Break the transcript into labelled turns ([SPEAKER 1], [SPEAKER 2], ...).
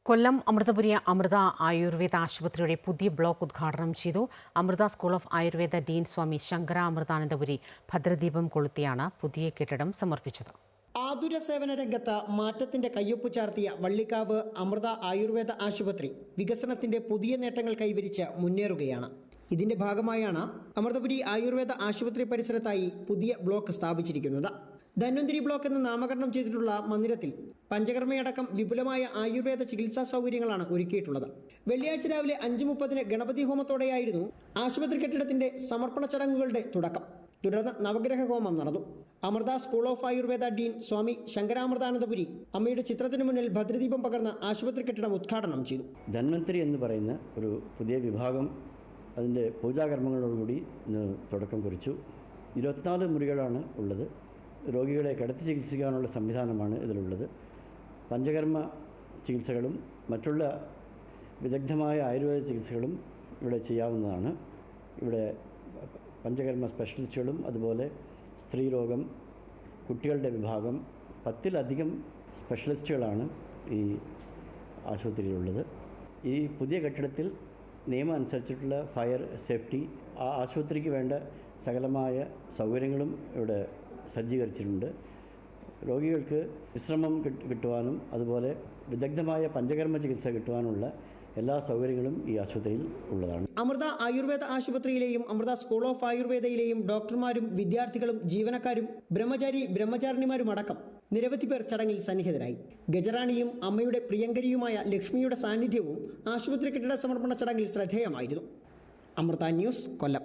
[SPEAKER 1] കൊല്ലം അമൃതപുരി അമൃത ആയുർവേദ ആശുപത്രിയുടെ പുതിയ ബ്ലോക്ക് ഉദ്ഘാടനം ചെയ്തു. അമൃത സ്കൂൾ ഓഫ് ആയുർവേദ ഡീൻ സ്വാമി ശങ്കര അമൃതാനന്ദപുരി ഭദ്രദീപം കൊളുത്തിയാണ് പുതിയ കെട്ടിടം സമർപ്പിച്ചത്.
[SPEAKER 2] ആതുര സേവന രംഗത്ത് മാറ്റത്തിന്റെ കയ്യൊപ്പ് ചാർത്തിയ വള്ളിക്കാവ് അമൃത ആയുർവേദ ആശുപത്രി വികസനത്തിന്റെ പുതിയ നേട്ടങ്ങൾ കൈവരിച്ച് മുന്നേറുകയാണ്. ഇതിന്റെ ഭാഗമായാണ് അമൃതപുരി ആയുർവേദ ആശുപത്രി പരിസരത്തായി പുതിയ ബ്ലോക്ക് സ്ഥാപിച്ചിരിക്കുന്നത്. ധന്വന്തിരി ബ്ലോക്ക് എന്ന് നാമകരണം ചെയ്തിട്ടുള്ള മന്ദിരത്തിൽ പഞ്ചകർമ്മയടക്കം വിപുലമായ ആയുർവേദ ചികിത്സാ സൗകര്യങ്ങളാണ് ഒരുക്കിയിട്ടുള്ളത്. വെള്ളിയാഴ്ച രാവിലെ 5:30 ഗണപതി ഹോമത്തോടെയായിരുന്നു ആശുപത്രി കെട്ടിടത്തിന്റെ സമർപ്പണ ചടങ്ങുകളുടെ തുടക്കം. തുടർന്ന് നവഗ്രഹ ഹോമം നടന്നു. അമൃത സ്കൂൾ ഓഫ് ആയുർവേദ ഡീൻ സ്വാമി ശങ്കരാമൃതാനന്ദപുരി അമ്മയുടെ ചിത്രത്തിന് മുന്നിൽ ഭദ്രദീപം പകർന്ന് ആശുപത്രി കെട്ടിടം ഉദ്ഘാടനം ചെയ്തു.
[SPEAKER 3] ധന്വന്തിരി എന്ന് പറയുന്ന ഒരു പുതിയ വിഭാഗം അതിൻ്റെ പൂജാകർമ്മങ്ങളോടുകൂടി ഇന്ന് തുടക്കം കുറിച്ചു. 24 മുറികളാണ് ഉള്ളത്. രോഗികളെ കിടത്തി ചികിത്സിക്കാനുള്ള സംവിധാനമാണ് ഇതിലുള്ളത്. പഞ്ചകർമ്മ ചികിത്സകളും മറ്റുള്ള വിദഗ്ധമായ ആയുർവേദ ചികിത്സകളും ഇവിടെ ചെയ്യാവുന്നതാണ്. ഇവിടെ പഞ്ചകർമ്മ സ്പെഷ്യലിസ്റ്റുകളും അതുപോലെ സ്ത്രീരോഗം, കുട്ടികളുടെ വിഭാഗം 10-ലധികം സ്പെഷ്യലിസ്റ്റുകളാണ് ഈ ആശുപത്രിയിലുള്ളത്. ഈ പുതിയ കെട്ടിടത്തിൽ നിയമം അനുസരിച്ചിട്ടുള്ള ഫയർ സേഫ്റ്റി, ആ ആശുപത്രിക്ക് വേണ്ട സകലമായ സൗകര്യങ്ങളും ഇവിടെ സജ്ജീകരിച്ചിട്ടുണ്ട്. രോഗികൾക്ക് വിശ്രമം കിട്ടുവാനും അതുപോലെ വിദഗ്ധമായ പഞ്ചകർമ്മ ചികിത്സ കിട്ടുവാനുള്ള എല്ലാ സൗകര്യങ്ങളും ഈ ആശുപത്രിയിൽ ഉള്ളതാണ്.
[SPEAKER 2] അമൃത ആയുർവേദ ആശുപത്രിയിലെയും അമൃത സ്കൂൾ ഓഫ് ആയുർവേദയിലെയും ഡോക്ടർമാരും വിദ്യാർത്ഥികളും ജീവനക്കാരും ബ്രഹ്മചാരിമാരും അടക്കം നിരവധി പേർ ചടങ്ങിൽ സന്നിഹിതരായി. ഗജറാണിയും അമ്മയുടെ പ്രിയങ്കരിയുമായ ലക്ഷ്മിയുടെ സാന്നിധ്യവും ആശുപത്രി കെട്ടിട സമർപ്പണ ചടങ്ങിൽ ശ്രദ്ധേയമായിരുന്നു. അമൃത ന്യൂസ്, കൊല്ലം.